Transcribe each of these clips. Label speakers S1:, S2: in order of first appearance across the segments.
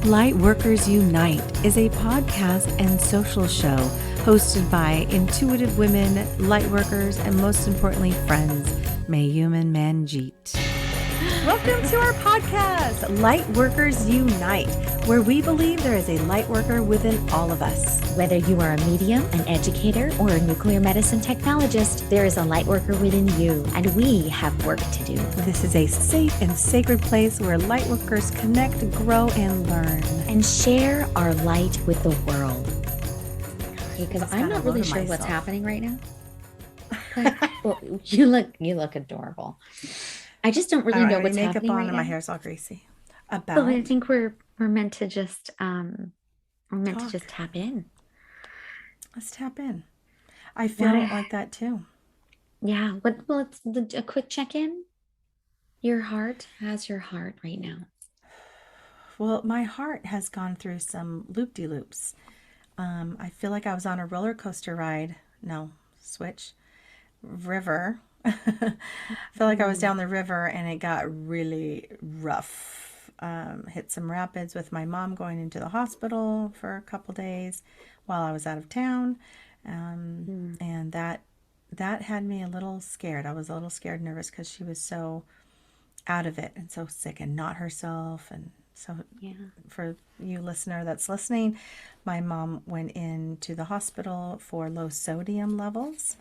S1: Lightworkers Unite is a podcast and social show hosted by intuitive women, lightworkers, and most importantly, friends, Mayume and Manjeet. Welcome to our podcast, Lightworkers Unite, where we believe there is a lightworker within all of us.
S2: Whether you are a medium, an educator, or a nuclear medicine technologist, there is a lightworker within you, and we have work to do.
S1: This is a safe and sacred place where lightworkers connect, grow, and learn.
S2: And share our light with the world. Because I'm not really sure what's happening right now. Well, you look adorable. I just don't really know what's happening right now.
S1: And my hair's all greasy.
S2: But I think we're meant to just to just tap in.
S1: Let's tap in. I feel like that too.
S2: Yeah. Well, it's a quick check-in. Your heart. How's your heart right now?
S1: Well, my heart has gone through some loop-de-loops. I feel like I was on a roller coaster ride. No, river. I feel like I was down the river and it got really rough. Hit some rapids with my mom going into the hospital for a couple days while I was out of town. And that had me a little scared. I was a little scared, nervous because she was so out of it and so sick and not herself. And so for you listener that's listening, my mom went into the hospital for low sodium levels,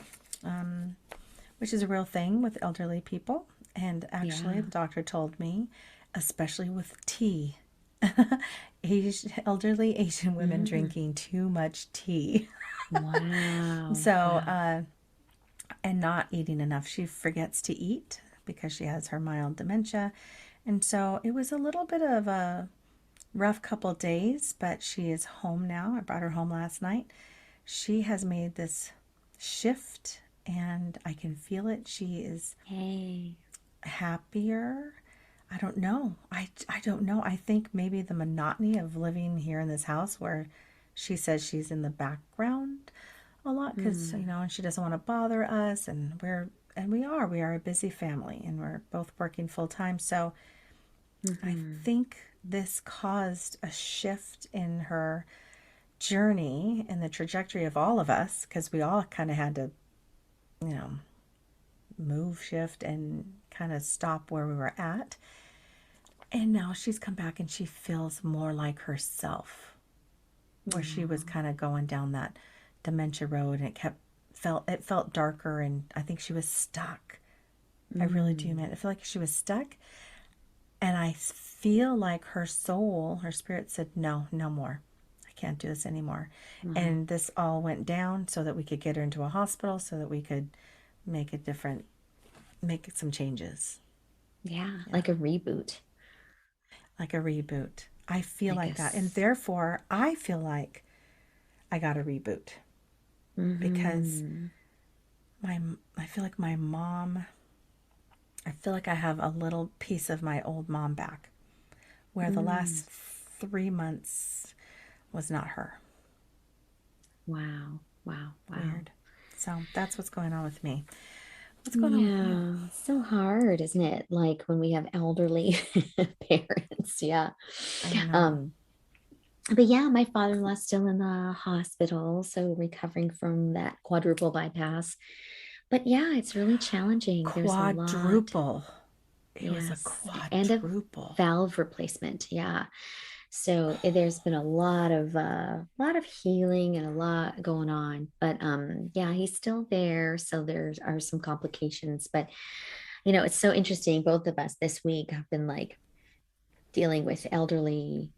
S1: which is a real thing with elderly people. And actually, the doctor told me, especially with tea, elderly Asian women drinking too much tea.
S2: Wow.
S1: So, and not eating enough. She forgets to eat because she has her mild dementia. And so it was a little bit of a rough couple days, but she is home now. I brought her home last night. She has made this shift and I can feel it. She is happier. I don't know. I don't know. I think maybe the monotony of living here in this house where she says she's in the background a lot because, and she doesn't want to bother us. And we are a busy family and we're both working full time. So I think this caused a shift in her journey and the trajectory of all of us because we all kind of had to, move, shift, and kind of stop where we were at. And now she's come back and she feels more like herself, where she was kind of going down that dementia road and it felt darker, and I think she was stuck. I really do, man. I feel like she was stuck, and I feel like her soul, her spirit said, no more. I can't do this anymore. And this all went down so that we could get her into a hospital so that we could make some changes.
S2: Yeah, like a reboot.
S1: I feel like that. And therefore, I feel like I got a reboot because I feel like my mom, I feel like I have a little piece of my old mom back where the last 3 months was not her.
S2: Wow.
S1: Weird. So that's what's going on with me. What's going on with you?
S2: It's so hard, isn't it? Like when we have elderly parents. Yeah.
S1: I know.
S2: But yeah, my father-in-law's still in the hospital, so recovering from that quadruple bypass. But yeah, it's really challenging. There's a lot.
S1: Quadruple. It was a quadruple.
S2: And a valve replacement. Yeah. So there's been a lot of healing and a lot going on, but yeah, he's still there. So there are some complications, but it's so interesting. Both of us this week have been like dealing with elderly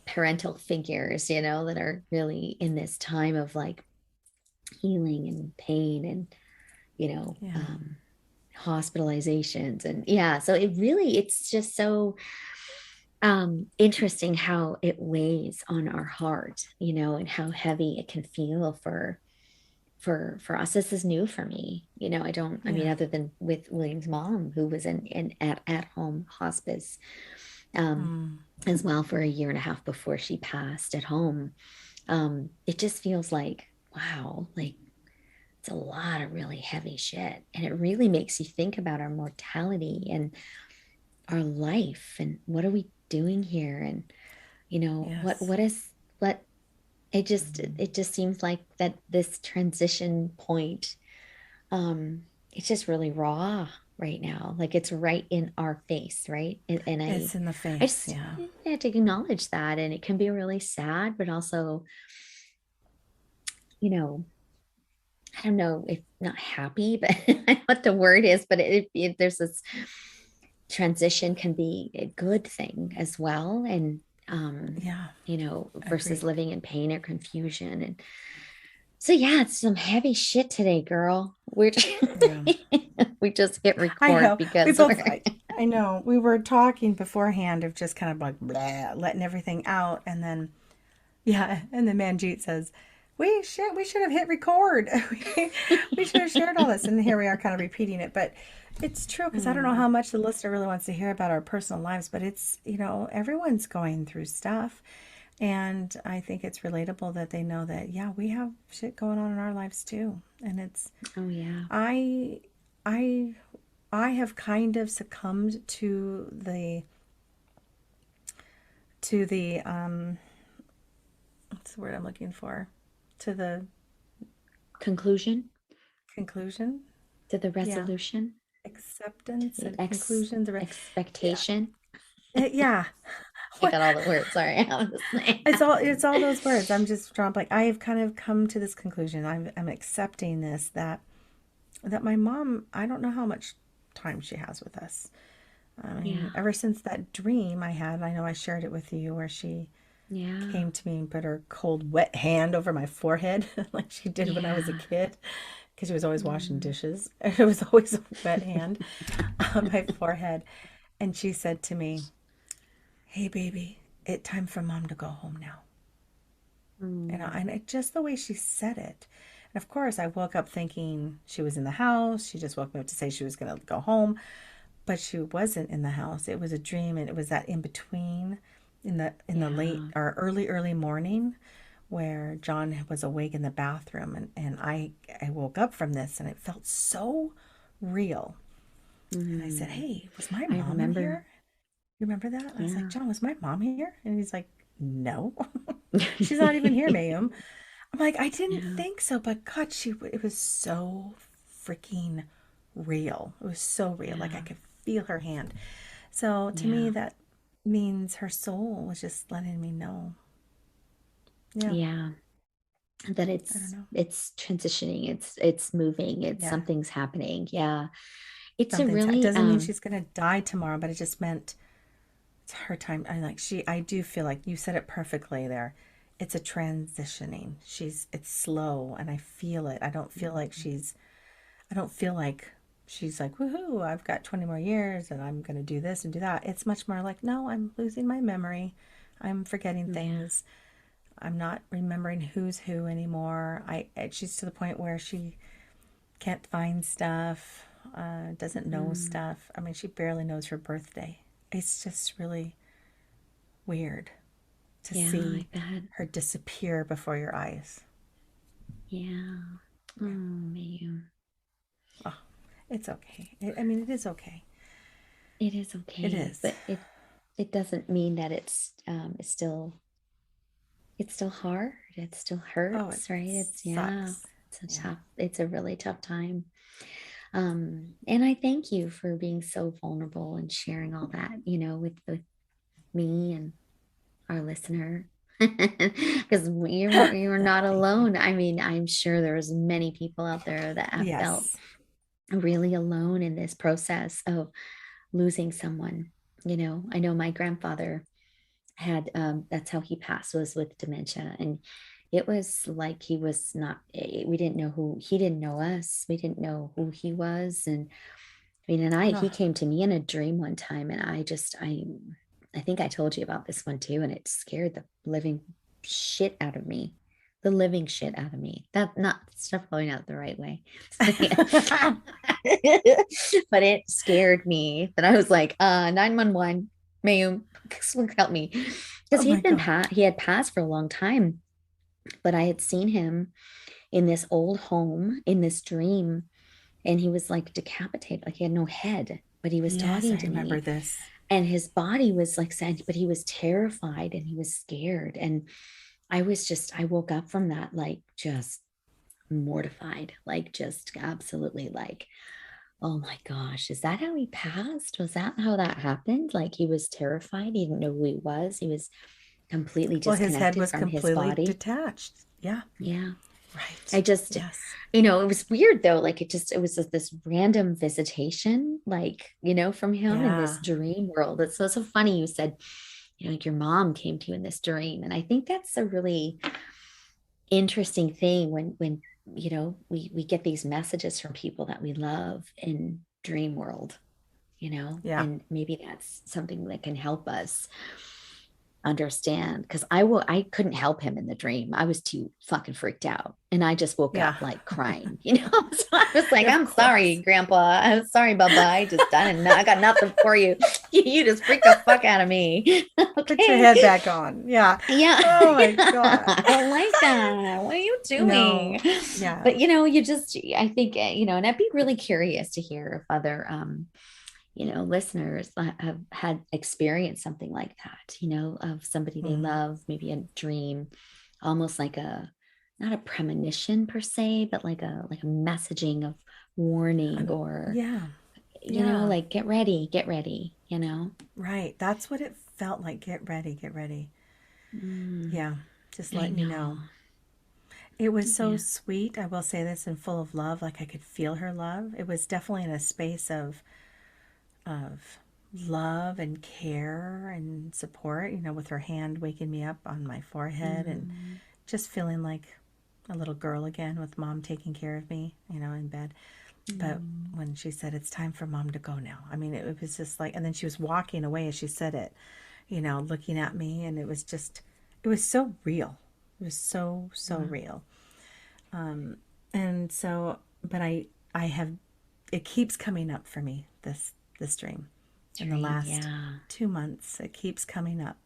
S2: parental figures, that are really in this time of like healing and pain and, hospitalizations. And so it's just so interesting how it weighs on our heart, and how heavy it can feel for us. This is new for me. I mean, other than with William's mom, who was in at home hospice as well for a year and a half before she passed at home. It just feels like, wow, like it's a lot of really heavy shit. And it really makes you think about our mortality and our life and what are we doing here? And
S1: Yes.
S2: what is what it just seems like that this transition point, it's just really raw right now. Like it's right in our face, right? And
S1: It's in the
S2: I
S1: face.
S2: just
S1: Yeah.
S2: had to acknowledge that. And it can be really sad, but also, you know, I don't know if not happy, but I don't know what the word is, but there's this transition can be a good thing as well. And,
S1: Yeah.
S2: versus
S1: Agreed.
S2: living in pain or confusion. And so, yeah, it's some heavy shit today, girl.
S1: Yeah.
S2: We just hit
S1: I
S2: record
S1: know. We
S2: because
S1: both,
S2: we're,
S1: I know. We were talking beforehand of just kind of like blah, letting everything out. And then, yeah. And then Manjeet says, we should have hit record. We should have shared all this. And here we are kind of repeating it. But it's true because I don't know
S2: oh,
S1: how much the listener really wants to hear about our personal lives, but it's, everyone's going through stuff. And I think it's relatable that they know that, yeah, we have shit going on in our lives too. And
S2: oh, yeah.
S1: I, I, I have kind of succumbed to the what's the word I'm looking for? To the
S2: Conclusion
S1: conclusion.
S2: to the
S1: Yeah.
S2: resolution, to
S1: Acceptance
S2: the
S1: and conclusion. Yeah.
S2: expectation.
S1: Yeah.
S2: I
S1: What?
S2: got all the words. Sorry. I'm just like,
S1: It's all those words. I'm just drawing like I have kind of come to this conclusion. I'm accepting this that my mom, I don't know how much time she has with us. I mean,
S2: yeah,
S1: ever since that dream I had, I know I shared it with you where she
S2: yeah,
S1: came to me and put her cold, wet hand over my forehead like she did when I was a
S2: yeah.
S1: kid because she was always washing
S2: Mm.
S1: dishes. It was always a wet hand on my forehead. And she said to me, "Hey, baby, it's time for mom to go home now." And
S2: Mm.
S1: it, just the way she said it. And of course, I woke up thinking she was in the house. She just woke me up to say she was going to go home, but she wasn't in the house. It was a dream, and it was that in between, in the late
S2: Yeah.
S1: or early morning, where John was awake in the bathroom, and I woke up from this, and it felt so real. And I said,
S2: Mm.
S1: "Hey, was my
S2: I
S1: mom in
S2: remember.
S1: here? You remember that?" And I was like,
S2: Yeah.
S1: "John, was my mom here?" And he's like, "No, she's not even here, Mayum." I'm like, "I didn't
S2: Yeah.
S1: think so, but God, it was so freaking real. It was so real. Like I
S2: Yeah.
S1: could feel her hand." So to me,
S2: Yeah.
S1: that means her soul was just letting me know. Yeah,
S2: Yeah. That
S1: I don't know.
S2: it's transitioning, it's moving, it's
S1: Yeah,
S2: something's happening. Yeah. It's a
S1: it
S2: really
S1: doesn't mean she's gonna die tomorrow, but it just meant it's her time. I do feel like you said it perfectly there. It's a transitioning. It's slow and I feel it. I don't feel like she's like, woohoo, I've got 20 more years and I'm going to do this and do that. It's much more like, no, I'm losing my memory. I'm forgetting
S2: yeah.
S1: things. I'm not remembering who's who anymore. She's to the point where she can't find stuff, doesn't know
S2: Mm.
S1: stuff. I mean, she barely knows her birthday. It's just really weird to
S2: Yeah, I
S1: see
S2: bet.
S1: her disappear before your eyes.
S2: Yeah. Oh,
S1: Yeah.
S2: man.
S1: Oh, it's okay. I mean, it is okay.
S2: It is
S1: It
S2: okay,
S1: is.
S2: but it doesn't mean that it's still hard. It still
S1: Oh, it
S2: hurts, right? It's yeah,
S1: sucks. Yeah.
S2: it's a really tough time. And I thank you for being so vulnerable and sharing all that, with me and our listener. Because you're not
S1: Thank you.
S2: alone. I mean, I'm sure there's many people out there that have felt
S1: Yes.
S2: really alone in this process of losing someone. I know my grandfather had that's how he passed, was with dementia. And it was like he was not we didn't know who he didn't know us, we didn't know who he was. And I mean, and he
S1: Oh,
S2: came to me in a dream one time, and I think I told you about this one too, and it scared the living shit out of me. The living shit out of me. That not stuff going out the right way. But it scared me that I was like, 911, Mayum, help me. Because
S1: oh my God.
S2: he had passed for a long time, but I had seen him in this old home in this dream, and he was like decapitated, like he had no head, but he was
S1: Yes, I
S2: talking to
S1: remember
S2: me.
S1: this.
S2: and his body was like sad, but he was terrified and he was scared. And I woke up from that like just mortified, like just absolutely like, oh my gosh, is that how he passed? Was that how that happened? Like he was terrified. He didn't know who he was. He was completely
S1: Well, his head
S2: disconnected
S1: was
S2: from his
S1: completely
S2: body.
S1: detached. Yeah.
S2: Yeah. I
S1: Right.
S2: just,
S1: Yes.
S2: it was weird though. Like it was just this random visitation, like, from him in this
S1: Yeah.
S2: dream world. It's so funny. You said, like your mom came to you in this dream. And I think that's a really interesting thing when, we get these messages from people that we love in dream world,
S1: Yeah.
S2: and maybe that's something that can help us understand, because I couldn't help him in the dream. I was too fucking freaked out, and I just woke up
S1: Yeah.
S2: like crying. So I was like,
S1: Of
S2: I'm sorry,
S1: course.
S2: grandpa, I'm sorry, baba, I got nothing for you. You just freaked the fuck out of me.
S1: Put your head
S2: Okay.
S1: back on. Yeah.
S2: Yeah,
S1: Oh my God.
S2: I don't like that. What are you doing?
S1: No. Yeah.
S2: But I think, and I'd be really curious to hear if other listeners have had experienced something like that, of somebody they
S1: Hmm.
S2: love, maybe a dream, almost like not a premonition per se, but like a messaging of warning, or,
S1: Yeah. Yeah.
S2: like get ready.
S1: Right. That's what it felt like. Get ready. Get ready.
S2: Mm,
S1: Yeah. Just
S2: I
S1: letting you
S2: know.
S1: know. It was so
S2: Yeah.
S1: sweet. I will say this, and full of love. Like I could feel her love. It was definitely in a space of love and care and support, with her hand waking me up on my forehead and
S2: Mm,
S1: just feeling like a little girl again with mom taking care of me, in bed. But
S2: mm,
S1: when she said it's time for mom to go now, I mean, it was just like, and then she was walking away as she said it, looking at me, and it was so real. It was so, so
S2: wow.
S1: real. And so, but I have, it keeps coming up for me, this dream. In the
S2: Dream.
S1: last
S2: Yeah.
S1: 2 months, it keeps coming up.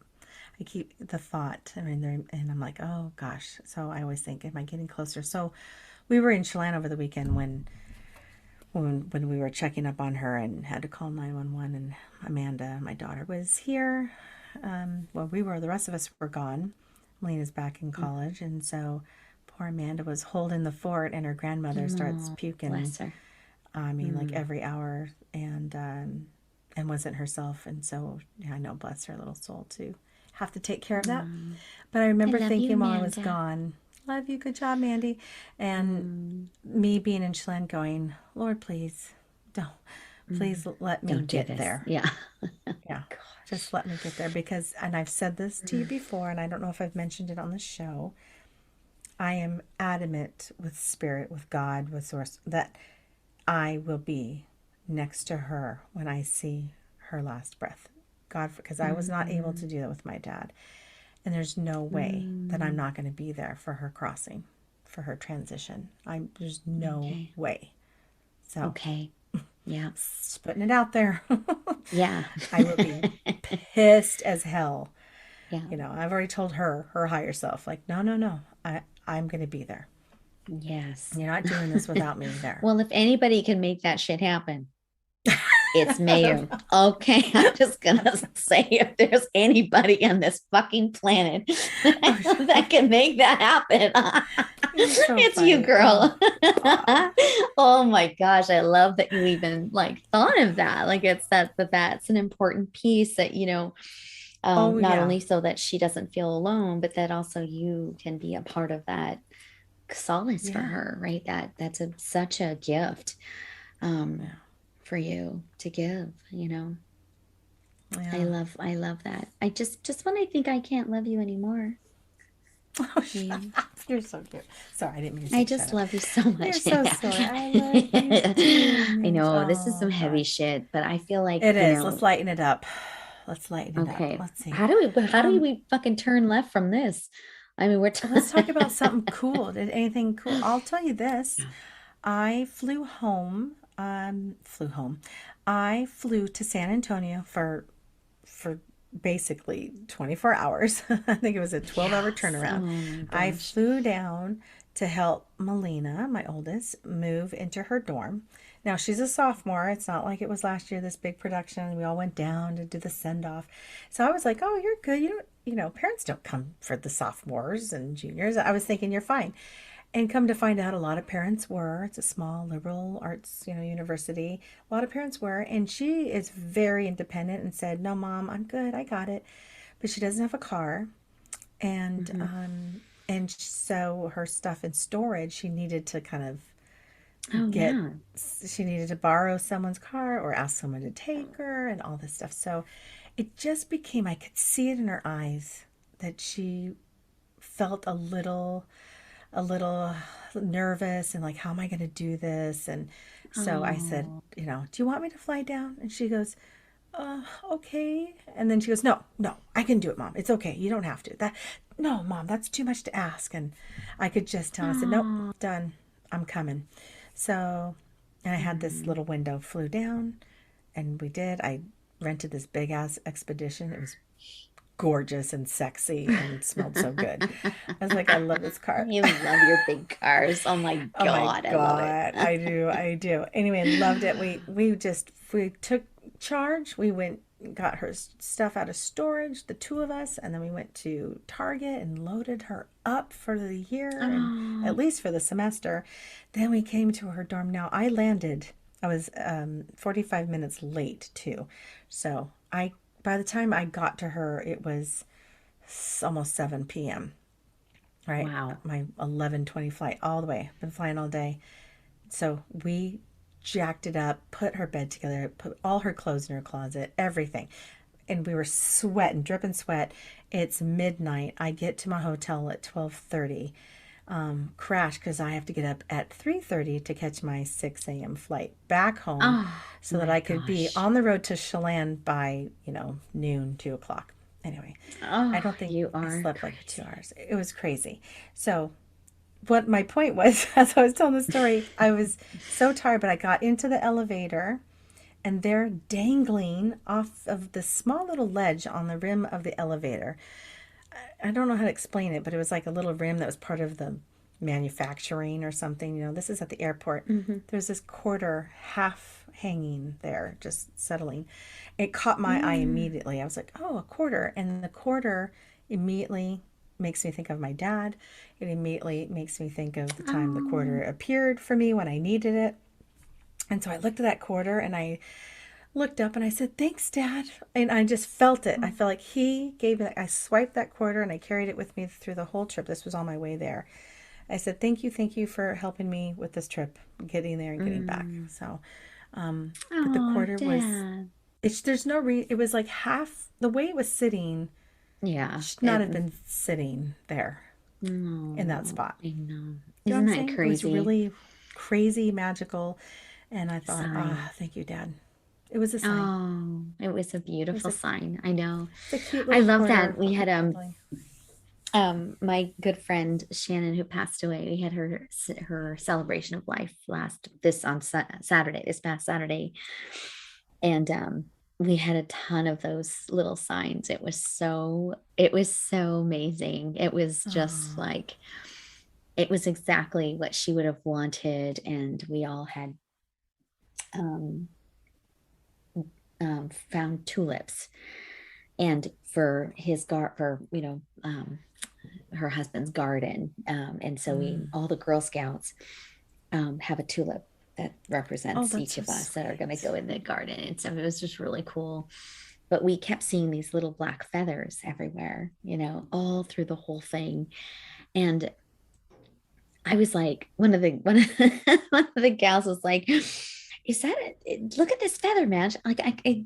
S1: I keep the thought, and I'm like, oh gosh. So I always think, am I getting closer? So we were in Chelan over the weekend when we were checking up on her and had to call 911. And Amanda, my daughter, was here. Well, the rest of us were gone. Melina's back in college, and so poor Amanda was holding the fort, and her grandmother starts
S2: Oh,
S1: puking.
S2: bless her.
S1: I mean, like
S2: Mm,
S1: every hour, and wasn't herself. And so, yeah, I know, bless her little soul, to have to take care of that.
S2: mm.
S1: But I
S2: I
S1: remember
S2: love you,
S1: thinking while I was
S2: Amanda.
S1: gone, love you, good job, Mandy. And
S2: Mm,
S1: me being in Chile going, Lord,
S2: mm.
S1: please let me
S2: Don't do
S1: get
S2: this.
S1: there.
S2: Yeah.
S1: Yeah,
S2: Gosh.
S1: just let me get there because, and I've said this to you before, and I don't know if I've mentioned it on the show. I am adamant with Spirit, with God, with Source, that I will be next to her when I see her last breath. God, because I was not able to
S2: Mm,
S1: do that with my dad. And there's no way that I'm
S2: mm.
S1: not going to be there for her crossing, for her transition. There's no
S2: Okay.
S1: way. So,
S2: Okay. Yeah.
S1: just putting it out there.
S2: Yeah.
S1: I will be pissed as hell.
S2: Yeah.
S1: I've already told her higher self, like, no, no, no. I'm going to be there.
S2: Yes.
S1: You're not doing this without me there.
S2: Well, if anybody can make that shit happen, it's Mayume. Okay, I'm just gonna say, if there's anybody on this fucking planet
S1: Oh,
S2: that can make that happen,
S1: you're so
S2: it's you,
S1: funny. Oh,
S2: girl.
S1: God.
S2: Oh my gosh, I love that you even like thought of that. Like it's that's an important piece that,
S1: Oh,
S2: not
S1: yeah.
S2: only so that she doesn't feel alone, but that also you can be a part of that solace for
S1: Yeah.
S2: her, right? That's such a gift, um,
S1: Yeah.
S2: for you to give,
S1: Yeah.
S2: I love that. Just when I think I can't love you anymore.
S1: Oh, shut
S2: You,
S1: up. You're so cute. Sorry, I didn't mean to
S2: I
S1: say shut
S2: just
S1: up.
S2: love you so
S1: You're
S2: much.
S1: so silly. I love you too.
S2: I know this is some
S1: Oh,
S2: heavy
S1: God.
S2: shit, but I feel like,
S1: It is. Let's lighten it up. Let's lighten it up.
S2: okay,
S1: Let's see.
S2: how do
S1: Um,
S2: we fucking turn left from this? I mean, we're
S1: let's talk about something cool. Did anything cool? I'll tell you this. I flew home. Flew home. I flew to San Antonio for basically 24 hours. I think it was a 12-hour
S2: Yes. Oh
S1: turnaround.
S2: my
S1: I
S2: gosh.
S1: flew down to help Melina, my oldest, move into her dorm. Now she's a sophomore. It's not like it was last year, this big production. We all went down to do the send off. So I was like, oh, you're good. You don't, parents don't come for the sophomores and juniors. I was thinking you're fine. And come to find out, a lot of parents were. It's a small liberal arts, university. A lot of parents were. And she is very independent and said, no, mom, I'm good. I got it. But she doesn't have a car. And,
S2: Mhm.
S1: so her stuff in storage, she needed to kind of
S2: Oh
S1: get
S2: yeah.
S1: she needed to borrow someone's car or ask someone to take her and all this stuff. So it just became, I could see it in her eyes that she felt a little nervous and like, how am I going to do this? And so I said,
S2: Oh.
S1: do you want me to fly down? And she goes, okay. And then she goes, no, no, I can do it, mom. It's okay. You don't have to. No, mom, that's too much to ask. And I could just tell. I said, nope,
S2: Oh.
S1: done. I'm coming. So, and I had this
S2: Mm.
S1: little window, flew down, and we did. I rented this big ass expedition. It was gorgeous and sexy and smelled so good. I was like, I love this car.
S2: You love your big cars. Oh my
S1: Oh my
S2: God, I love it.
S1: God, I do, I do. Anyway, loved it. We took charge. We went, got her stuff out of storage, the two of us, and then we went to Target and loaded her up for the year and at
S2: Oh,
S1: least for the semester. Then we came to her dorm. Now I landed. I was 45 minutes late too, so I by the time I got to her, it was almost 7 p.m. Right,
S2: wow.
S1: my 11:20 flight all the way. Been flying all day. So we jacked it up, put her bed together, put all her clothes in her closet, everything. And we were sweating, dripping sweat. It's midnight. I get to my hotel at 12:30. Crash because I have to get up at 3:30 to catch my 6 a.m. flight back home
S2: Oh
S1: so that
S2: my
S1: I could be
S2: gosh.
S1: on the road to Chelan by, noon, 2 o'clock. Anyway, I
S2: Oh,
S1: don't think
S2: you
S1: I
S2: are
S1: slept like 2 hours.
S2: crazy.
S1: It was crazy. So what my point was, as I was telling the story, I was so tired, but I got into the elevator and they're dangling off of this small little ledge on the rim of the elevator. I don't know how to explain it, but it was like a little rim that was part of the manufacturing or something. This is at the airport.
S2: Hmm.
S1: There's this quarter half hanging there, just settling. It caught my eye
S2: Mm.
S1: immediately. I was like, oh, a quarter. And the quarter immediately makes me think of my dad. It immediately makes me think of the time the quarter
S2: Oh.
S1: appeared for me when I needed it. And so I looked at that quarter and I looked up and I said, thanks, Dad. And I just felt it. I felt like he gave it. I swiped that quarter and I carried it with me through the whole trip. This was on my way there. I said, thank you for helping me with this trip, getting there and getting back.
S2: Mm.
S1: So, but the
S2: Oh,
S1: quarter was,
S2: Dad.
S1: there's no it was like half, the way it was sitting,
S2: Yeah.
S1: should not have been sitting there in that
S2: No,
S1: spot.
S2: I know.
S1: Do you know what
S2: Isn't
S1: I'm
S2: that
S1: saying? It was
S2: crazy?
S1: really crazy, magical. And I thought,
S2: Sign.
S1: thank you, Dad. It was a sign.
S2: Oh, it was a
S1: It was
S2: beautiful
S1: a,
S2: sign. I know.
S1: it's a cute
S2: I
S1: little
S2: love that.
S1: quarter.
S2: We had
S1: Lovely.
S2: my good friend Shannon who passed away. We had her celebration of life last this on Saturday, this past Saturday. And we had a ton of those little signs. It was so amazing. It was just
S1: Oh,
S2: like it was exactly what she would have wanted. And we all had um, found tulips. And for his for her husband's garden. And so we,
S1: mm.
S2: all the Girl Scouts, have a tulip that
S1: Oh,
S2: represents
S1: that's
S2: each
S1: so
S2: of us that are going to
S1: sweet.
S2: go in the garden. And so it was just really cool. But we kept seeing these little black feathers everywhere, all through the whole thing. And I was like, one of the gals was like, "Is that it? Look at this feather, man! Like,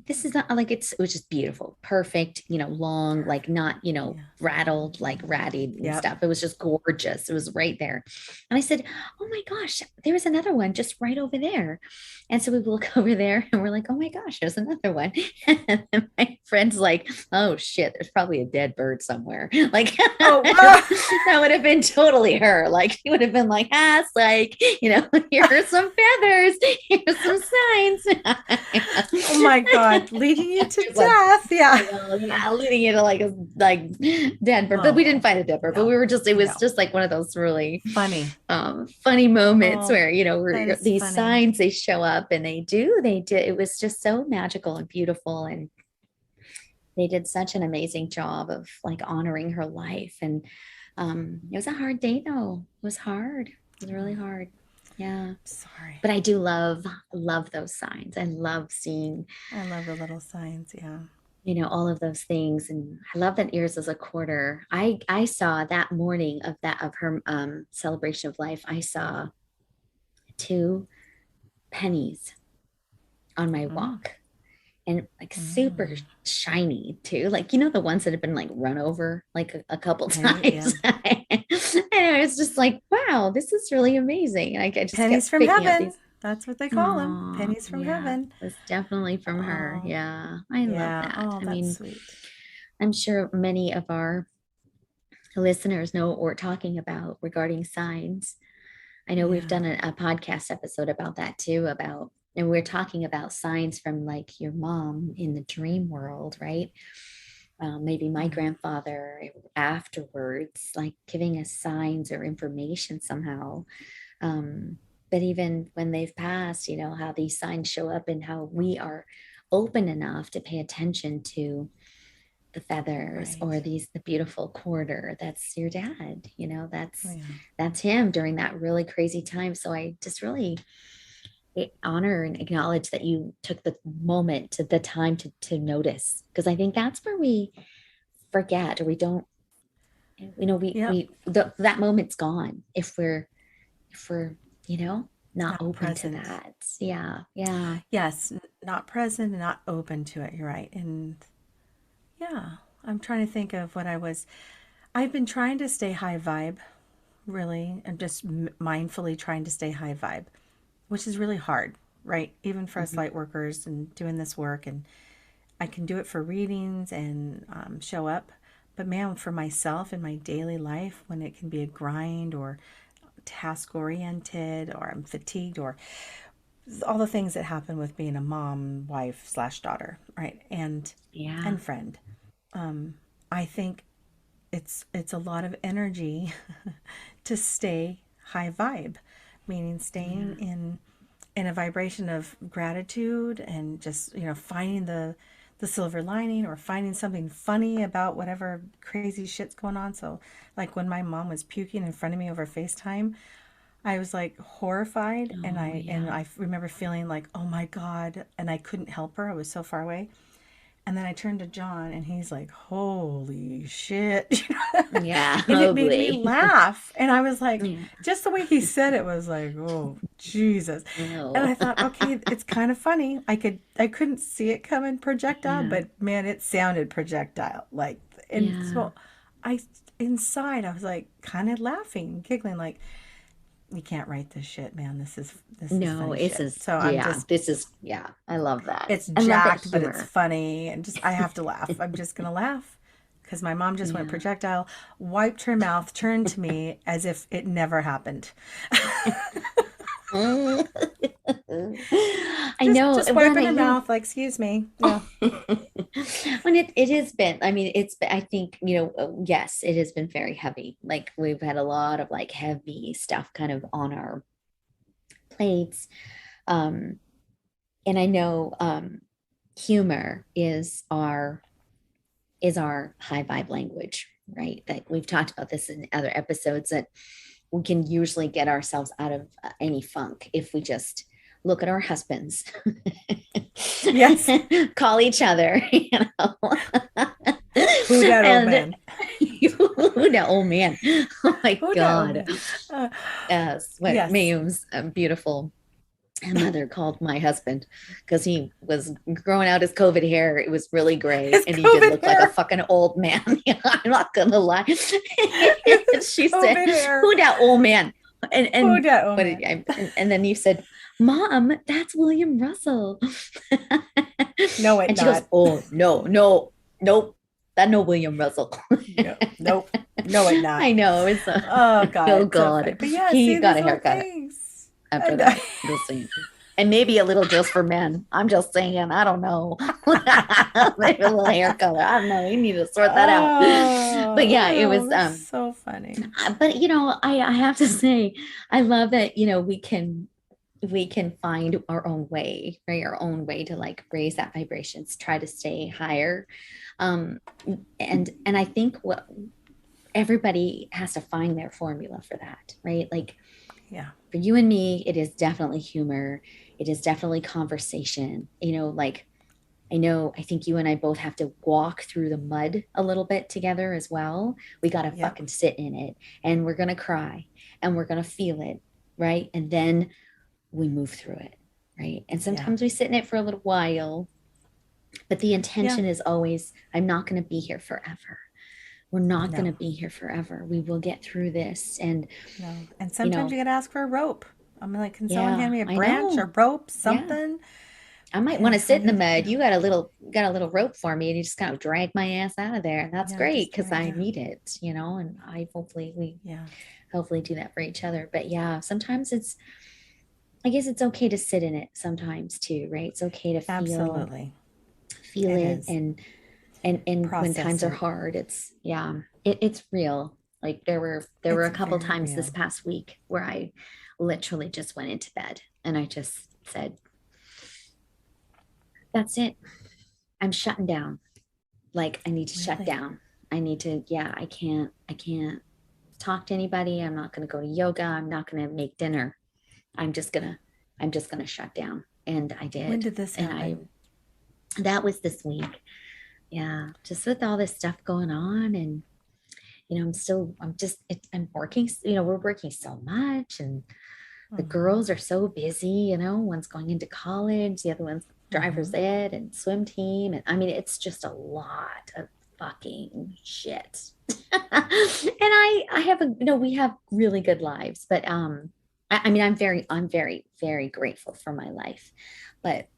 S2: this is not like it was just beautiful, perfect, long, like not,
S1: Yeah.
S2: rattled, like ratty and
S1: Yep.
S2: stuff. It was just gorgeous. It was right there." And I said, "Oh my gosh, there was another one just right over there." And so we look over there and we're like, "Oh my gosh, there's another one." And then my friend's like, "Oh shit, there's probably a dead bird somewhere." Like
S1: Oh,
S2: that would have been totally her. Like she would have been like, it's like, here's some feathers, here's some signs.
S1: Oh my God, leading you to
S2: It was,
S1: death. Yeah.
S2: I know, yeah, leading into like a like dead bird, but we didn't
S1: Oh,
S2: find a dead bird, but we
S1: no,
S2: were just, it was
S1: no.
S2: just like one of those really
S1: Funny.
S2: funny moments
S1: Oh,
S2: where,
S1: that
S2: where
S1: is
S2: these
S1: funny.
S2: signs, they show up and they did, it was just so magical and beautiful. And they did such an amazing job of like honoring her life. And it was a hard day though. It was hard. It was really hard. Yeah.
S1: Sorry.
S2: But I do love those signs. I love seeing,
S1: I love the little signs. Yeah.
S2: all of those things. And I love that ears is a quarter. I saw that morning of her celebration of life, I saw two pennies on my
S1: Mm,
S2: walk, and like super
S1: mm.
S2: shiny too. Like, the ones that have been like run over like a couple
S1: Maybe, yeah.
S2: times. And I was just like, wow, this is really amazing. And I just
S1: Pennies
S2: kept
S1: from
S2: picking up
S1: heaven.
S2: these.
S1: That's what they call them.
S2: Oh,
S1: Pennies from
S2: yeah,
S1: heaven.
S2: it was definitely from her.
S1: Oh,
S2: Yeah, I love
S1: yeah.
S2: that.
S1: Oh,
S2: I
S1: that's
S2: mean,
S1: sweet.
S2: I'm sure many of our listeners know what we're talking about regarding signs. I know we've
S1: Yeah.
S2: done a podcast episode about that too, and we're talking about signs from like your mom in the dream world, right? Maybe my
S1: Mm,
S2: grandfather afterwards, like giving us signs or information somehow. Um, but even when they've passed, how these signs show up and how we are open enough to pay attention to the feathers or
S1: right.
S2: the beautiful quarter. That's your dad,
S1: Oh, yeah.
S2: that's him during that really crazy time. So I just really honor and acknowledge that you took the moment, to the time to notice, because I think that's where we forget, or we don't,
S1: Yep.
S2: that moment's gone if we're not
S1: Not
S2: open to
S1: present.
S2: that. Yeah, yeah.
S1: Yes. Not present and not open to it. You're right. And yeah, I'm trying to think of what I was. I've been trying to stay high vibe, really. I'm just mindfully trying to stay high vibe, which is really hard, right? Even for us
S2: Mhm.
S1: light workers and doing this work. And I can do it for readings and show up. But man, for myself in my daily life, when it can be a grind or task oriented, or I'm fatigued, or all the things that happen with being a mom, wife slash daughter, right?
S2: Yeah,
S1: And friend. I think it's a lot of energy to stay high vibe, meaning staying
S2: yeah,
S1: in a vibration of gratitude and just finding the silver lining, or finding something funny about whatever crazy shit's going on. So like when my mom was puking in front of me over FaceTime, I was like horrified, and
S2: oh
S1: I
S2: yeah,
S1: remember feeling like, oh my God, and I couldn't help her. I was so far away. And then I turned to John and he's like, holy shit.
S2: yeah.
S1: And it made me
S2: Ugly.
S1: laugh. And I was like,
S2: Yeah.
S1: just the way he said it was like, oh, Jesus. And
S2: Oh.
S1: I thought, okay, it's kind of funny. I couldn't see it coming projectile,
S2: Yeah,
S1: but man, it sounded projectile. Like, and
S2: yeah.
S1: so I, inside, I was like kind of laughing, giggling, like, you can't write this shit, man. This is
S2: No,
S1: funny
S2: this
S1: shit.
S2: is,
S1: So I'm
S2: yeah,
S1: just
S2: this is, yeah, I love that.
S1: it's
S2: I love that
S1: jacked, but it's
S2: humor.
S1: funny, and just I have to laugh. I'm just gonna laugh because my mom just went
S2: Yeah.
S1: projectile, wiped her mouth, turned to me as if it never happened.
S2: I
S1: just
S2: know.
S1: just
S2: Well, and
S1: wiping her mouth, like, excuse me. Yeah.
S2: when it has been, I mean, I think, yes, it has been very heavy. Like we've had a lot of like heavy stuff kind of on our plates. Um, and I know humor is our high vibe language, right? That we've talked about this in other episodes, that we can usually get ourselves out of any funk if we just look at our husbands,
S1: Yes.
S2: call each other,
S1: Who dat old
S2: and
S1: man?
S2: the old man. Oh my
S1: Who dat old
S2: God.
S1: man? Uh,
S2: Yes, what
S1: yes.
S2: Mayume's beautiful mother called my husband, because he was growing out his COVID hair. It was really gray,
S1: His
S2: and he did
S1: COVID
S2: look like a
S1: hair.
S2: fucking old man. I'm not gonna lie.
S1: His
S2: She said,
S1: COVID hair.
S2: "Who that old man?"
S1: Who
S2: And
S1: dat old
S2: but
S1: man?
S2: and then you said, "Mom, that's William Russell."
S1: No, it
S2: And she goes,
S1: not.
S2: "Oh no, no, nope, that no William Russell."
S1: No, nope. No, it not.
S2: I know, it's
S1: Oh God,
S2: oh
S1: it's so funny.
S2: God,
S1: But yeah,
S2: he
S1: see
S2: got
S1: these
S2: a
S1: little
S2: haircut
S1: things.
S2: after
S1: And I,
S2: that. Just saying. And maybe a little just for men. I'm just saying, I don't know. Maybe a little hair color. I don't know. We need to sort that out. But yeah, it was
S1: Oh, so funny.
S2: but I have to say, I love that, we can find our own way, right? Our own way to like raise that vibrations, try to stay higher. Um, and I think what everybody has to find their formula for that, right? Like
S1: Yeah.
S2: for you and me, it is definitely humor. It is definitely conversation. Like I think you and I both have to walk through the mud a little bit together as well. We got to
S1: Yep.
S2: fucking sit in it and we're going to cry and we're going to feel it, right? And then we move through it, right? And
S1: Yeah.
S2: sometimes we sit in it for a little while, but the
S1: Yeah.
S2: intention is always, I'm not going to be here forever. We're not going
S1: No.
S2: to be here forever. We will get through this. And,
S1: No. And
S2: you
S1: sometimes
S2: know,
S1: you gotta ask for a rope. I'm like, can someone
S2: yeah,
S1: hand me a
S2: I
S1: branch or
S2: know.
S1: rope,
S2: Yeah.
S1: something?
S2: I might want to
S1: Because I
S2: sit in the
S1: need,
S2: mud. You got a little rope for me, and you just kind of drag my ass out of there, and that's
S1: yeah,
S2: great
S1: just
S2: because
S1: right.
S2: I
S1: Yeah.
S2: need it, and I hopefully we
S1: Yeah.
S2: hopefully do that for each other. But yeah, sometimes I guess it's okay to sit in it sometimes too, right? It's okay to
S1: Absolutely.
S2: feel
S1: It
S2: it,
S1: is.
S2: and when
S1: Process
S2: times are
S1: it.
S2: hard, it's real. Like there were
S1: It's
S2: a couple
S1: very
S2: times this
S1: real.
S2: past week where I literally just went into bed and I just said, that's it. I'm shutting down. Like I need to shut
S1: Really.
S2: down. Yeah, I can't talk to anybody. I'm not going to go to yoga. I'm not going to make dinner. I'm just going to I'm just going to shut down. And I
S1: When
S2: did.
S1: did this
S2: And I
S1: happen?
S2: that was this week. Yeah, just with all this stuff going on and I'm working, we're working so much and the
S1: Mm-hmm.
S2: girls are so busy, one's going into college, the other one's driver's
S1: Mm-hmm.
S2: ed and swim team. And I mean, it's just a lot of fucking shit. And I have we have really good lives, but I mean, I'm very, very grateful for my life. But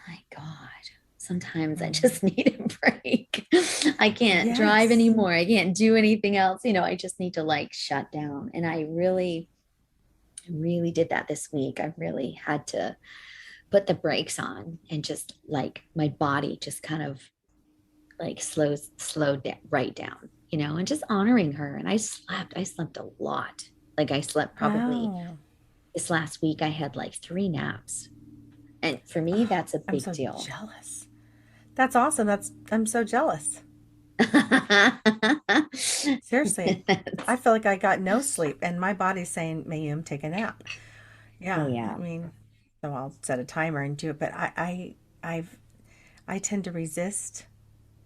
S2: my God, sometimes I
S1: Mm-hmm.
S2: just need a break. I can't drive
S1: Yes.
S2: anymore. I can't do anything else. I just need to like shut down. And I really did that this week. I really had to put the brakes on and just like my body just kind of like slowed down, right down, and just honoring her. And I slept a lot. Like I slept probably
S1: Wow.
S2: this last week, I had like 3 naps. And for me,
S1: Oh,
S2: that's a
S1: I'm
S2: big
S1: so
S2: deal.
S1: jealous. That's awesome. I'm so jealous. Seriously. I feel like I got no sleep and my body's saying, Mayum, take a nap.
S2: Oh
S1: Yeah. I
S2: yeah.
S1: mean, so I'll set a timer and do it, but I've, I tend to resist,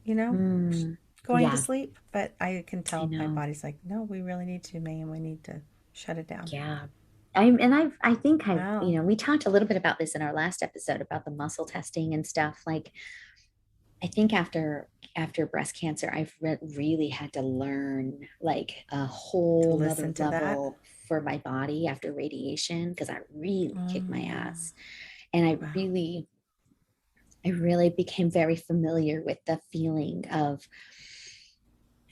S1: you know,
S2: Mm,
S1: going to
S2: yeah,
S1: sleep, but I can
S2: I
S1: tell my
S2: know.
S1: body's like, no, we really need to, Mayum. We need to shut it down.
S2: Yeah. I think
S1: Wow.
S2: we talked a little bit about this in our last episode about the muscle testing and stuff. Like, I think after breast cancer, I've really had to learn like a
S1: To
S2: whole nother
S1: listen to that.
S2: level for my body after radiation because I really kicked my
S1: Mm,
S2: ass. And
S1: wow.
S2: I really became very familiar with the feeling of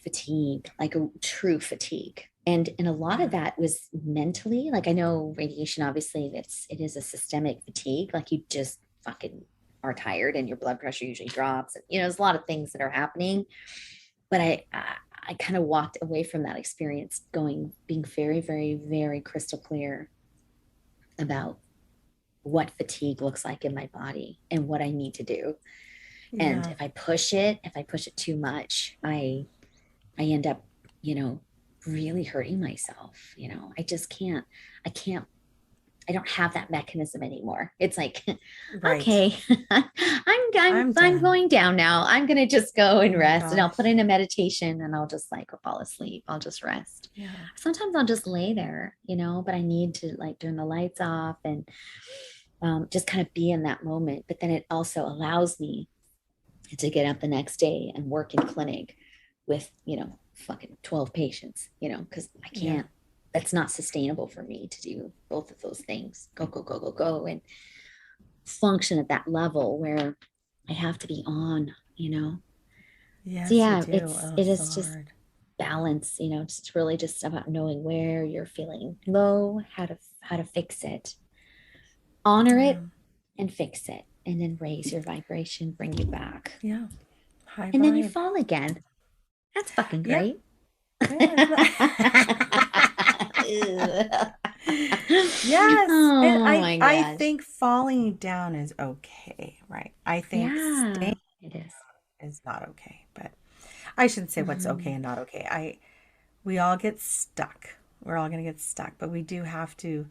S2: fatigue, like a true fatigue. And a lot of
S1: Yeah.
S2: that was mentally. Like I know radiation, obviously, it is a systemic fatigue. Like you just fucking are tired and your blood pressure usually drops. And, there's a lot of things that are happening. But I kind of walked away from that experience being very, very, very crystal clear about what fatigue looks like in my body and what I need to do. And
S1: Yeah.
S2: if I push it too much, I end up, you know, really hurting myself. I can't, I don't have that mechanism anymore. It's like,
S1: Right.
S2: okay,
S1: I'm
S2: I'm
S1: done.
S2: going down now. I'm gonna just go
S1: Oh
S2: and
S1: my
S2: rest and I'll put
S1: gosh.
S2: in a meditation and I'll just like fall asleep. I'll just rest.
S1: Yeah.
S2: Sometimes I'll just lay there, but I need to like turn the lights off and just kind of be in that moment. But then it also allows me to get up the next day and work in clinic with, fucking 12 patients, because I
S1: Yeah.
S2: can't, that's not sustainable for me to do both of those things. Go, go, go, go, go, and function at that level where I have to be on, So
S1: Yes, you
S2: yeah,
S1: do. Oh,
S2: it
S1: so
S2: is just
S1: hard.
S2: balance, just really just about knowing where you're feeling low, how to fix it, honor
S1: Yeah.
S2: it, and fix it, and then raise your vibration, bring you back.
S1: Yeah. High
S2: And then you
S1: vibe.
S2: fall again. That's fucking
S1: Yeah.
S2: great.
S1: Yeah, isn't that? Yes. And
S2: Oh
S1: I
S2: my
S1: I
S2: gosh.
S1: think falling down is okay, right? I think
S2: Yeah,
S1: staying
S2: it is.
S1: is not okay, but I shouldn't say what's okay
S2: Mhm.
S1: and not okay. We all get stuck. We're all going to get stuck, but we do have to,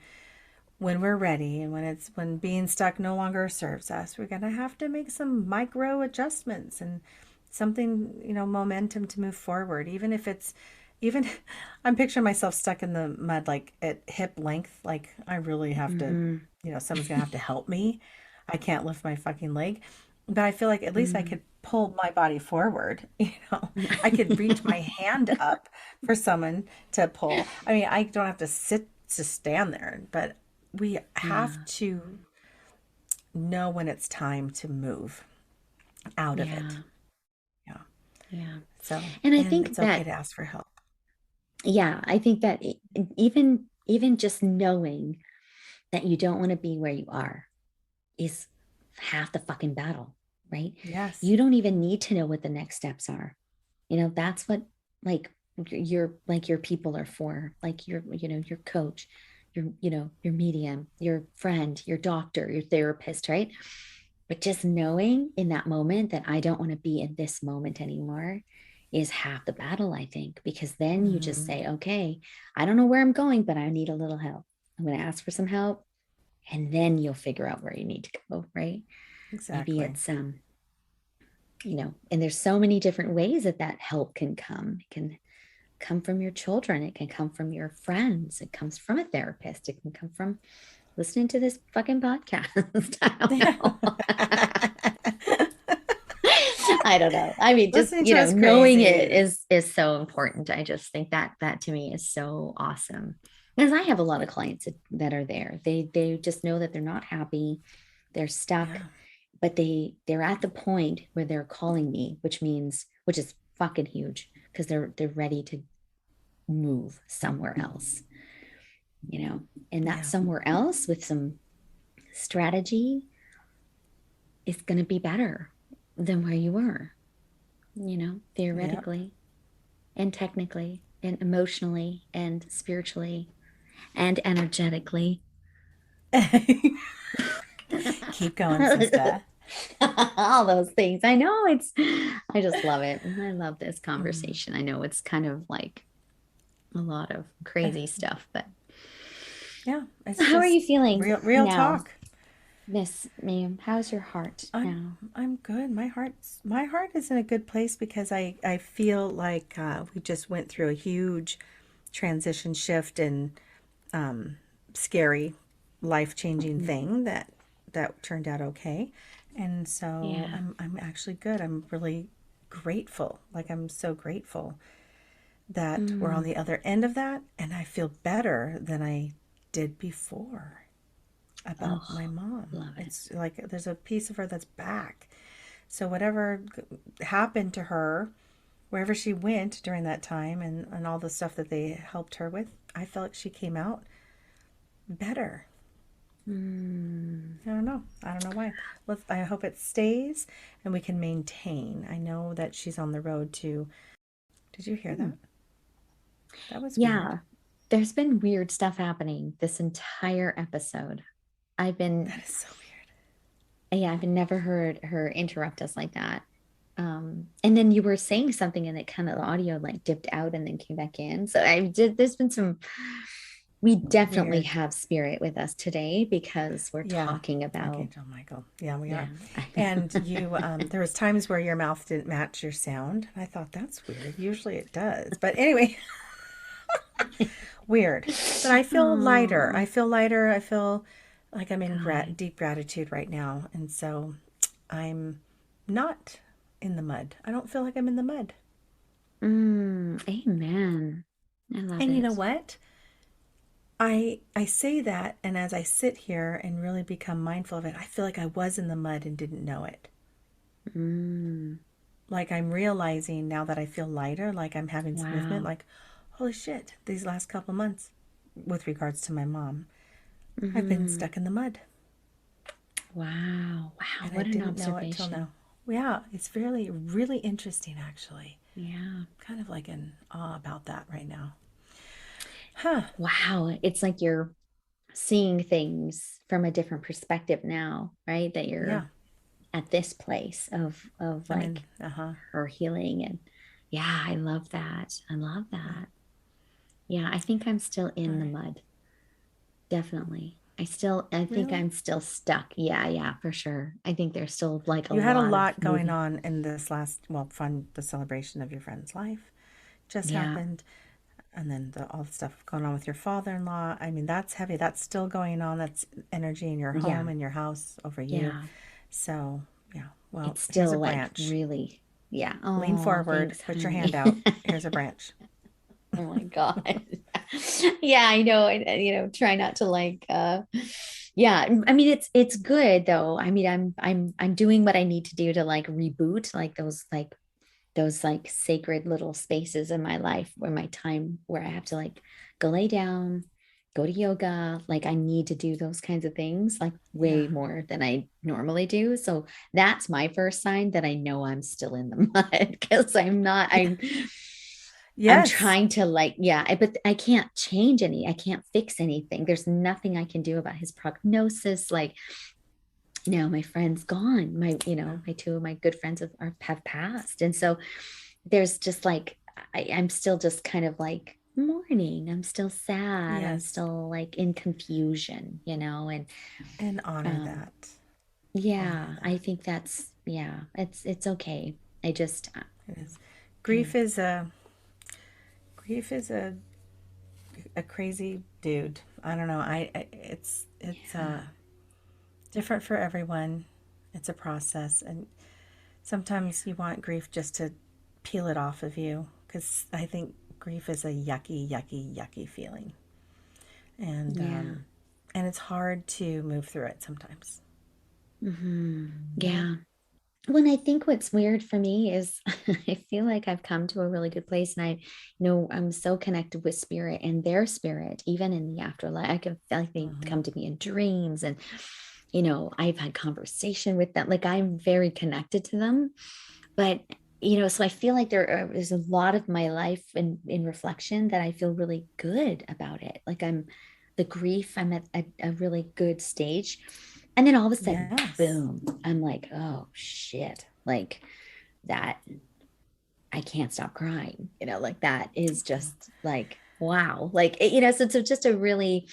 S1: when we're ready and when being stuck no longer serves us, we're going to have to make some micro adjustments and something, momentum to move forward. Even if it's, even I'm picturing myself stuck in the mud, like at hip length. Like I really have to,
S2: Mhm.
S1: someone's going to have to help me. I can't lift my fucking leg, but I feel like at least I
S2: Mm.
S1: could pull my body forward. I could reach my hand up for someone to pull. I mean, I don't have to stand there, but we have
S2: Yeah,
S1: to know when it's time to move out of it.
S2: yeah,
S1: Yeah.
S2: yeah.
S1: So,
S2: And I
S1: and
S2: think
S1: it's okay
S2: that,
S1: to ask for help.
S2: yeah, I think that even just knowing that you don't want to be where you are is half the fucking battle, right?
S1: Yes.
S2: You don't even need to know what the next steps are. That's what, like, your people are for, like your coach, your medium, your friend, your doctor, your therapist, right? But just knowing in that moment that I don't want to be in this moment anymore is half the battle, I think, because then you just
S1: Mm,
S2: say, okay, I don't know where I'm going, but I need a little help. I'm going to ask for some help, and then you'll figure out where you need to go, right? Maybe
S1: exactly.
S2: it's and there's so many different ways that help can come. It can come from your children, it can come from your friends, it comes from a therapist, it can come from listening to this fucking podcast. I don't
S1: Yeah.
S2: know. I don't know. I mean, just
S1: Listening to us
S2: knowing it
S1: crazy.
S2: is so important. I just think that to me is so awesome. Because I have a lot of clients that are there. They just know that they're not happy, they're stuck,
S1: Yeah.
S2: but they're at the point where they're calling me, which is fucking huge, because they're ready to move somewhere else, and that
S1: Yeah.
S2: somewhere else with some strategy is going to be better than where you were,
S1: Yep.
S2: theoretically and technically and emotionally and spiritually and energetically.
S1: Keep going, sister.
S2: All those things. I just love it. I love this
S1: Mm.
S2: conversation. I know it's kind of like a lot of crazy stuff, but
S1: Yeah, it's
S2: how are
S1: just
S2: you feeling
S1: real
S2: now,
S1: talk.
S2: Miss Ma'am? How's your heart
S1: I'm
S2: now?
S1: I'm good. My heart is in a good place because I feel like we just went through a huge transition shift and scary, life changing
S2: Mhm.
S1: thing that turned out okay, and so
S2: Yeah.
S1: I'm actually good. I'm really grateful. Like I'm so grateful that we're on
S2: Mm.
S1: the other end of that, and I feel better than I did before about my
S2: Oh,
S1: mom.
S2: love it.
S1: It's like there's a piece of her that's back. So whatever happened to her, wherever she went during that time and all the stuff that they helped her with, I felt like she came out better.
S2: Mm.
S1: I don't know. I don't know why. I hope it stays and we can maintain. I know that she's on the road to. Did you hear
S2: Hmm.
S1: that? That was weird.
S2: Yeah, there's been weird stuff happening this entire episode. I've been,
S1: That is so weird.
S2: yeah, I've never heard her interrupt us like that. And then you were saying something and it kind of the audio like dipped out and then came back in. So there's been we definitely
S1: Weird.
S2: have spirit with us today because we're
S1: Yeah.
S2: talking about,
S1: Archangel Michael. Yeah, we
S2: yeah.
S1: are. And there was times where your mouth didn't match your sound. I thought that's weird. Usually it does. But anyway, weird. But I feel lighter. I
S2: Oh,
S1: feel lighter. I feel like I'm in
S2: good.
S1: deep gratitude right now. And so I'm not in the mud. I don't feel like I'm in the mud.
S2: Amen. I love
S1: And you know
S2: it.
S1: what? I say that, and as I sit here and really become mindful of it, I feel like I was in the mud and didn't know it.
S2: Mm,
S1: Like I'm realizing now that I feel lighter, like I'm having some movement,
S2: wow.
S1: like, holy shit, these last couple months with regards to my mom, I've been
S2: Hmm.
S1: stuck in the mud.
S2: Wow. Wow.
S1: and I
S2: What an
S1: didn't know it till
S2: observation.
S1: now. Yeah, it's really, really interesting, actually.
S2: Yeah.
S1: Kind of like in awe about that right now. Huh.
S2: Wow. It's like you're seeing things from a different perspective now, right? That
S1: Yeah.
S2: you're at this place of
S1: I mean,
S2: like
S1: uh huh.
S2: her healing. And yeah, I love that. I love
S1: Yeah.
S2: that. Yeah, I think I'm still
S1: All
S2: in the
S1: right.
S2: mud. Definitely. I think
S1: Really?
S2: I'm still stuck. Yeah, yeah, for sure. I think there's still like a
S1: You had a
S2: lot of
S1: lot going
S2: moving.
S1: on in this last, well, fun, the celebration of your friend's life just
S2: Yeah,
S1: happened. And then all the stuff going on with your father-in-law. I mean, that's heavy. That's still going on. That's energy in your home,
S2: yeah,
S1: in your house, over you.
S2: yeah.
S1: So, yeah. Well,
S2: It's
S1: here's a
S2: still like
S1: branch.
S2: really, yeah.
S1: Lean
S2: Oh,
S1: forward,
S2: thanks,
S1: put your hand
S2: honey.
S1: out. Here's a branch.
S2: Oh my God. Yeah, I know. Try not to like yeah, I mean it's good though. I mean, I'm doing what I need to do to like reboot like those like sacred little spaces in my life where my time where I have to like go lay down, go to yoga. Like I need to do those kinds of things like
S1: Yeah.
S2: way more than I normally do. So that's my first sign that I know I'm still in the mud because
S1: Yeah.
S2: I'm
S1: Yes.
S2: trying to like, yeah, but I can't change I can't fix anything. There's nothing I can do about his prognosis. Like, my friend's gone. My two of my good friends have passed. And so there's just like, I'm still just kind of like mourning. I'm still sad. I'm
S1: Yes.
S2: still like in confusion. And
S1: And honor
S2: um,
S1: that. Honor
S2: yeah, I
S1: that.
S2: think it's okay. I just,
S1: It is.
S2: yeah,
S1: Grief is a grief is a crazy dude. I don't know. It's
S2: yeah,
S1: different for everyone. It's a process, and sometimes you want grief just to peel it off of you because I think grief is a yucky, yucky, yucky feeling, and
S2: yeah.
S1: it's hard to move through it sometimes.
S2: Yeah. When I think what's weird for me is I feel like I've come to a really good place and I'm so connected with spirit and their spirit, even in the afterlife. I can feel like they
S1: Hmm.
S2: come to me in dreams and, I've had conversation with them. Like I'm very connected to them. But, so I feel like there's a lot of my life in reflection that I feel really good about it. Like the grief, I'm at a really good stage. And then all of a sudden,
S1: Yes.
S2: boom, I'm like, oh shit. Like that, I can't stop crying. Like that is just like, wow. Like, so it's just a really,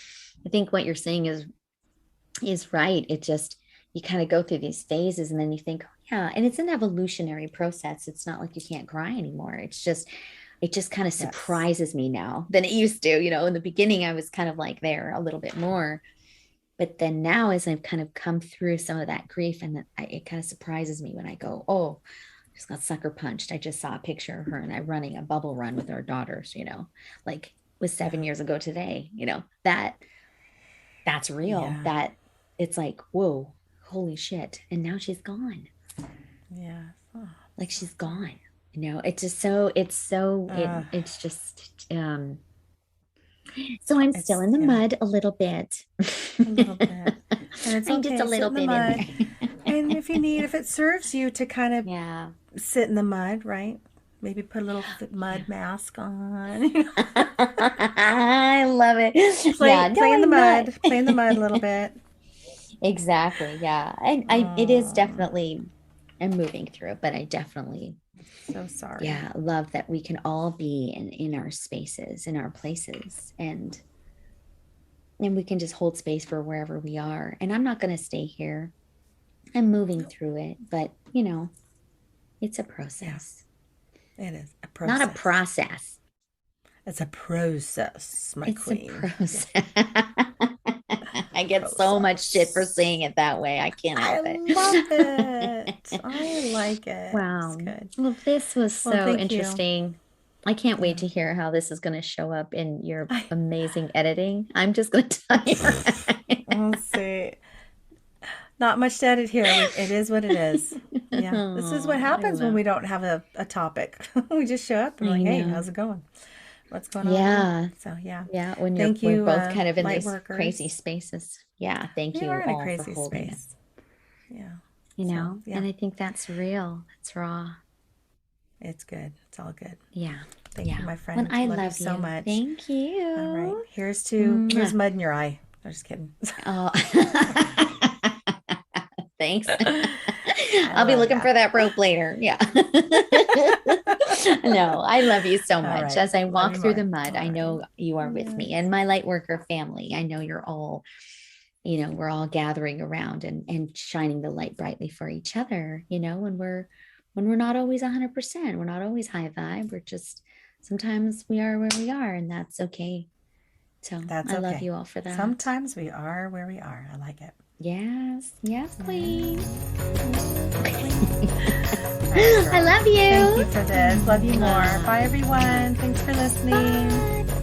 S2: I think what you're saying is right. It just, you kind of go through these phases and then you think, oh, yeah, and it's an evolutionary process. It's not like you can't cry anymore. It just kind of
S1: Yes.
S2: surprises me now than it used to. In the beginning, I was kind of like there a little bit more. But then now, as I've kind of come through some of that grief, and it kind of surprises me when I go, oh, I just got sucker punched. I just saw a picture of her and I running a bubble run with our daughters, like was
S1: Yeah.
S2: 7 years ago today, that's real.
S1: Yeah.
S2: That it's like, whoa, holy shit. And now she's gone.
S1: Yeah. Oh,
S2: Like
S1: so
S2: she's
S1: sorry.
S2: gone. It's just it's just so I'm still
S1: It's
S2: in the
S1: yeah,
S2: mud a little bit.
S1: a little bit, and it's
S2: I'm just a
S1: okay. Sit
S2: little
S1: in the
S2: bit in
S1: mud,
S2: there.
S1: and if it serves you to kind of
S2: Yeah.
S1: sit in the mud, right? Maybe put a little
S2: Yeah.
S1: mud mask on.
S2: I love it. Yeah, no,
S1: Play in the
S2: I'm not.
S1: mud. Play in the mud a little bit.
S2: Exactly. Yeah. It is
S1: Oh,
S2: definitely, I'm moving through it, but I definitely,
S1: so sorry.
S2: yeah, love that we can all be in our spaces, in our places, and we can just hold space for wherever we are. And I'm not going to stay here. I'm moving
S1: Nope.
S2: through it, but it's a
S1: Yeah,
S2: process,
S1: it is a
S2: not a
S1: process.
S2: process.
S1: It's a process, my
S2: It's a
S1: queen.
S2: process.
S1: Yes,
S2: I get so much shit for saying
S1: process.
S2: it that way. I can't
S1: I
S2: help
S1: love
S2: it.
S1: it. I like it. It's
S2: Wow.
S1: good.
S2: Well, this was
S1: Well,
S2: so
S1: thank you.
S2: interesting. I can't wait
S1: Yeah.
S2: to hear how this is going to show up in your
S1: I,
S2: amazing editing. I'm just going to tell you.
S1: we'll see. Not much to edit here. It is what it is. Yeah. This is what
S2: Oh, I
S1: happens when
S2: love.
S1: we don't have a topic. We just show up and we're
S2: I
S1: like, hey,
S2: know.
S1: how's it going? What's going on with you?
S2: Yeah.
S1: So, yeah.
S2: Yeah. When
S1: Thank
S2: we're
S1: you,
S2: both kind of in
S1: light
S2: these crazy
S1: workers.
S2: spaces. Yeah. Thank
S1: We
S2: you
S1: are in a
S2: all for
S1: crazy
S2: holding it.
S1: space. Yeah.
S2: you
S1: So,
S2: know,
S1: yeah,
S2: and I think that's real. It's raw.
S1: it's good. It's all good.
S2: Yeah.
S1: Thank you,
S2: Yeah.
S1: my
S2: Well,
S1: friend.
S2: I
S1: Love you
S2: love
S1: so
S2: you.
S1: much.
S2: Thank
S1: All right.
S2: you.
S1: Here's
S2: Mwah.
S1: mud in your eye. I'm just kidding.
S2: Oh, thanks.
S1: I
S2: I'll be
S1: love
S2: looking
S1: ya.
S2: for that rope later. Yeah. No, I love you so
S1: All
S2: much.
S1: right.
S2: As I
S1: Love you
S2: walk through the
S1: more.
S2: mud,
S1: All
S2: I
S1: right.
S2: know you are with me
S1: Yes.
S2: and my light worker family. I know you're all, we're all gathering around and shining the light brightly for each other, when we're not always 100%. We're not always high vibe. We're just sometimes we are where we are, and that's okay. So
S1: That's
S2: I love
S1: okay.
S2: you all for that.
S1: Sometimes we are where we are. I like it.
S2: Yes, yes, queen.
S1: Yes, queen. All right,
S2: I
S1: girl.
S2: love
S1: Thank you
S2: you.
S1: for this. Love you more. Bye,
S2: Mwah.
S1: everyone. Thanks for listening.
S2: Bye.